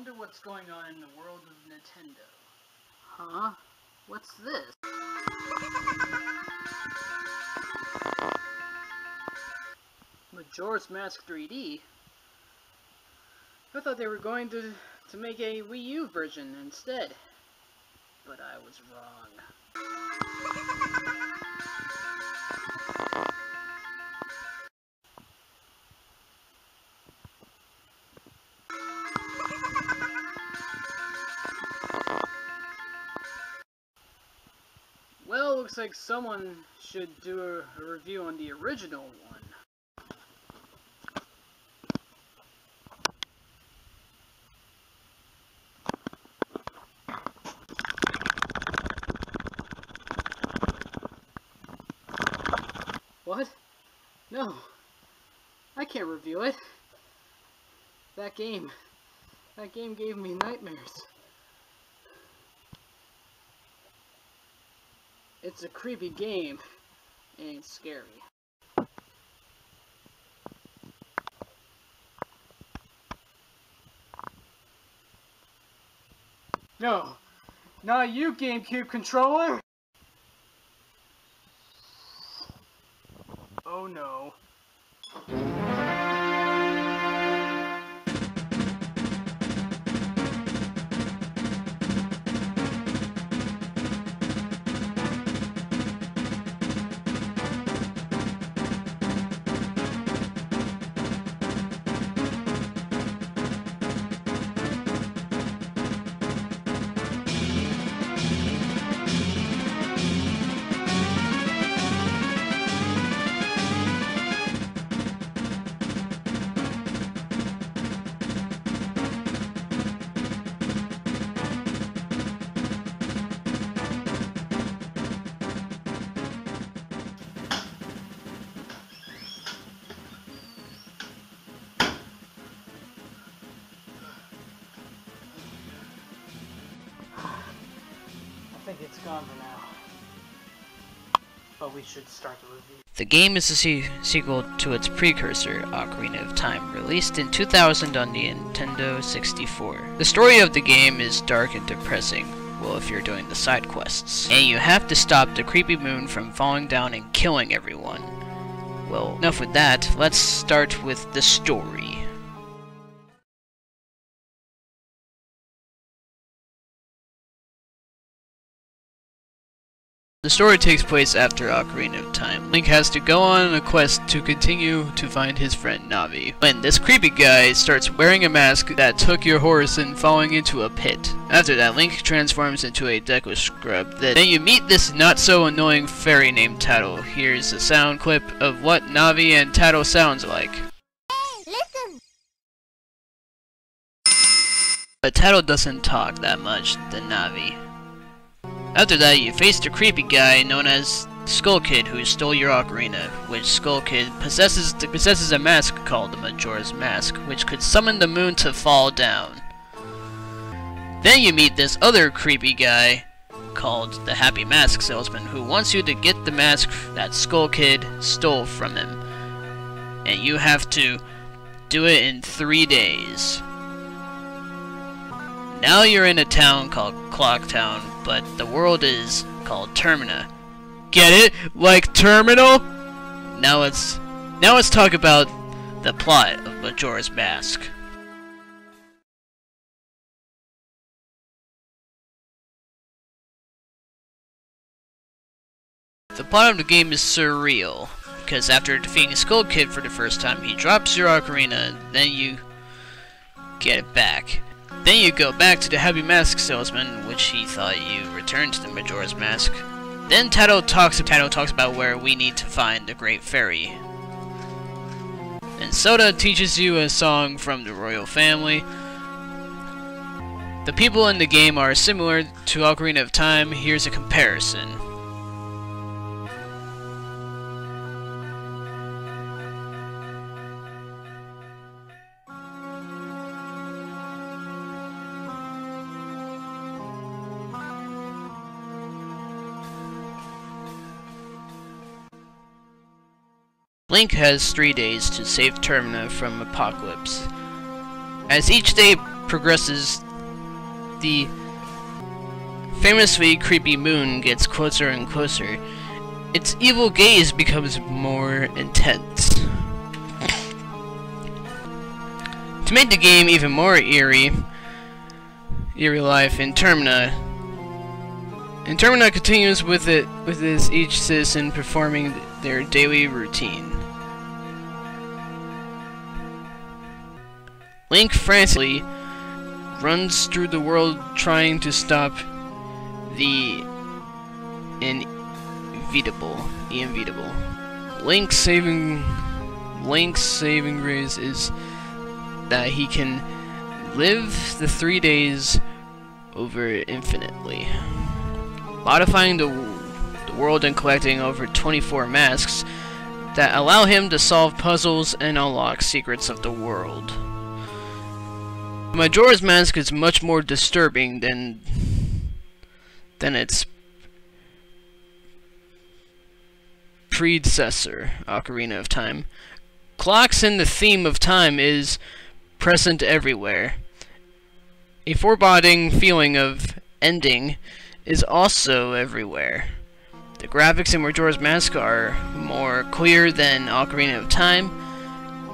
wonder what's going on in the world of Nintendo. Huh? What's this? Majora's Mask 3D? I thought they were going to make a Wii U version instead. But I was wrong. Well, looks like someone should do a review on the original one. What? No. I can't review it. That game gave me nightmares. It's a creepy game, and it's scary. No, not you, GameCube controller! Oh no. I think it's gone for now. But we should start the review. The game is a sequel to its precursor, Ocarina of Time, released in 2000 on the Nintendo 64. The story of the game is dark and depressing, well, if you're doing the side quests. And you have to stop the creepy moon from falling down and killing everyone. Well, enough with that, let's start with the story. The story takes place after Ocarina of Time. Link has to go on a quest to continue to find his friend Navi, when this creepy guy starts wearing a mask that took your horse and falling into a pit. After that, Link transforms into a Deku Scrub. Then you meet this not-so-annoying fairy named Tattle. Here's a sound clip of what Navi and Tattle sounds like. Hey, listen! But Tattle doesn't talk that much than Navi. After that, you face the creepy guy known as Skull Kid, who stole your ocarina, which Skull Kid possesses a mask called the Majora's Mask, which could summon the moon to fall down. Then you meet this other creepy guy called the Happy Mask Salesman, who wants you to get the mask that Skull Kid stole from him. And you have to do it in 3 days. Now you're in a town called Clock Town, but the world is called Termina. Get it? Like terminal? Now let's talk about the plot of Majora's Mask. The plot of the game is surreal, because after defeating Skull Kid for the first time, he drops your ocarina, and then you get it back. Then you go back to the Happy Mask Salesman, which he thought you returned to the Majora's Mask. Then Tattle talks about where we need to find the Great Fairy. And Soda teaches you a song from the royal family. The people in the game are similar to Ocarina of Time. Here's a comparison. Link has 3 days to save Termina from Apocalypse. As each day progresses, the famously creepy moon gets closer and closer. Its evil gaze becomes more intense. To make the game even more eerie life in Termina continues with each citizen performing their daily routine. Link frantically runs through the world trying to stop the inevitable. Link's saving grace is that he can live the 3 days over infinitely, modifying the world and collecting over 24 masks that allow him to solve puzzles and unlock secrets of the world. Majora's Mask is much more disturbing than its predecessor, Ocarina of Time. Clocks and the theme of time is present everywhere. A foreboding feeling of ending is also everywhere. The graphics in Majora's Mask are more clear than Ocarina of Time,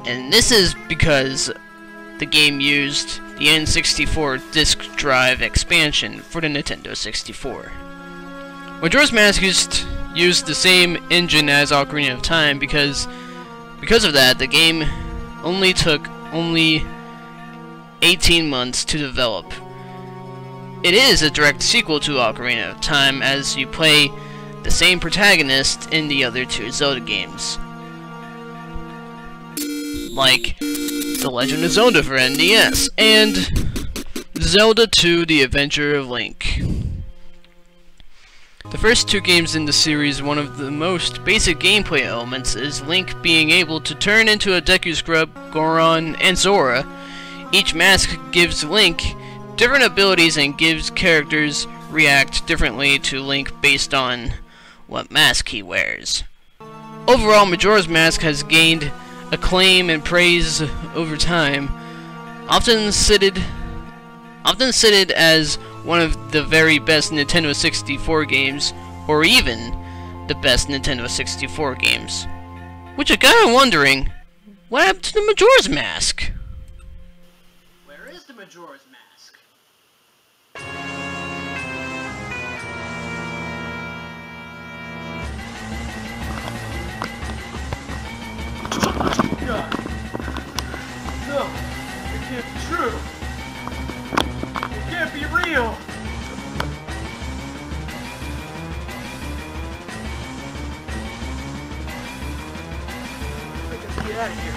and this is because the game used the N64 disk drive expansion for the Nintendo 64. Majora's Mask used the same engine as Ocarina of Time because of that, the game only took 18 months to develop. It is a direct sequel to Ocarina of Time, as you play the same protagonist in the other two Zelda games, like The Legend of Zelda for NES, and Zelda 2: The Adventure of Link. The first two games in the series, one of the most basic gameplay elements is Link being able to turn into a Deku Scrub, Goron, and Zora. Each mask gives Link different abilities and gives characters react differently to Link based on what mask he wears. Overall, Majora's Mask has gained acclaim and praise over time, often cited as one of the very best Nintendo 64 games, or even the best Nintendo 64 games. Which I got me wondering, what happened to the Majora's Mask? Where is the Majora's Mask? God. No, it can't be true. It can't be real. I gotta get out of here.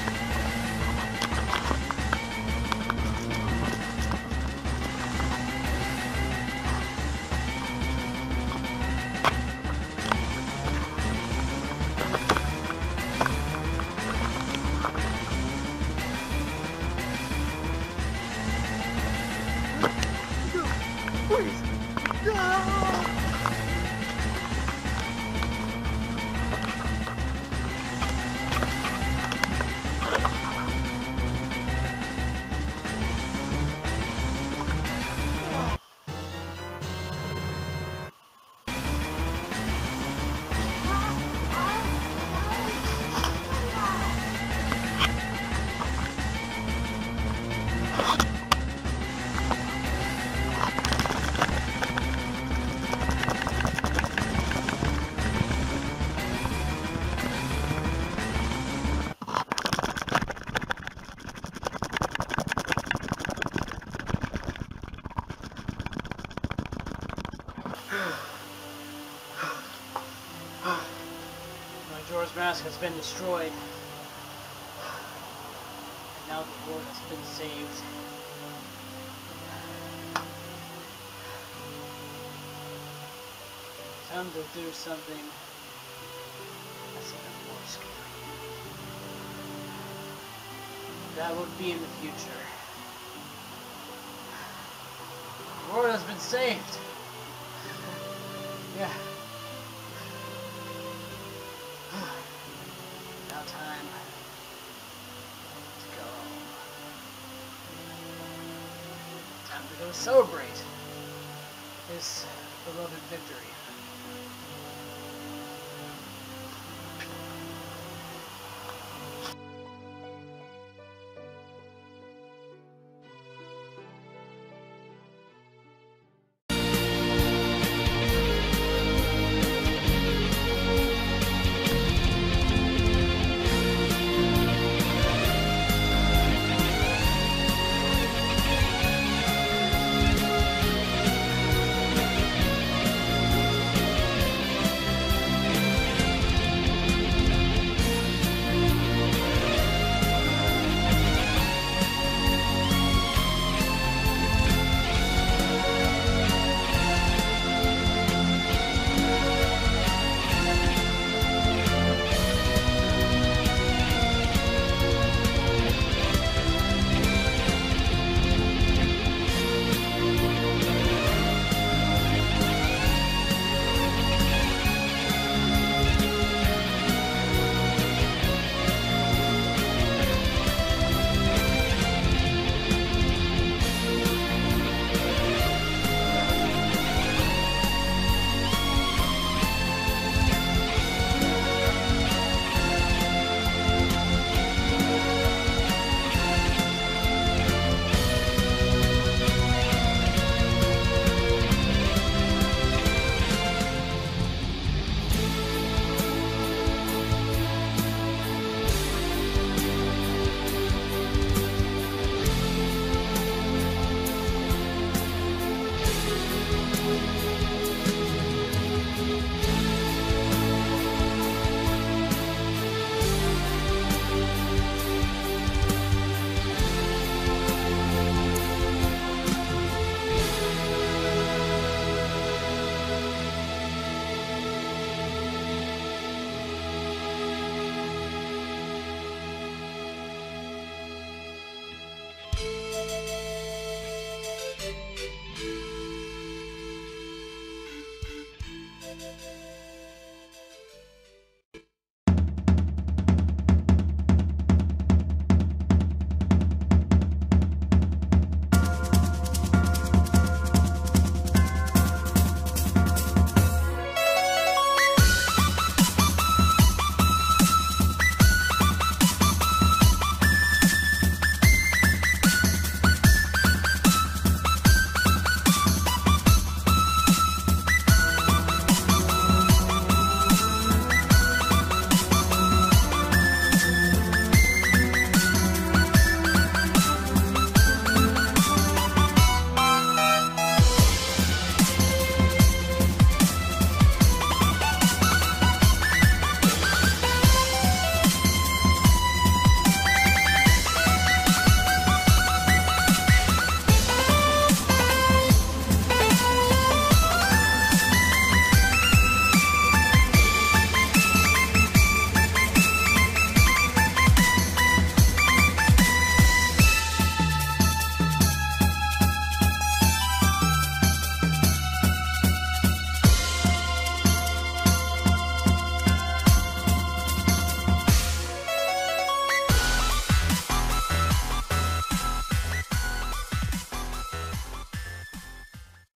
Please. No! Majora's Mask has been destroyed. And now the world has been saved. Time to do something that's even more scary. That would be in the future. The world has been saved. Yeah. Now time to go. Let us celebrate this beloved victory.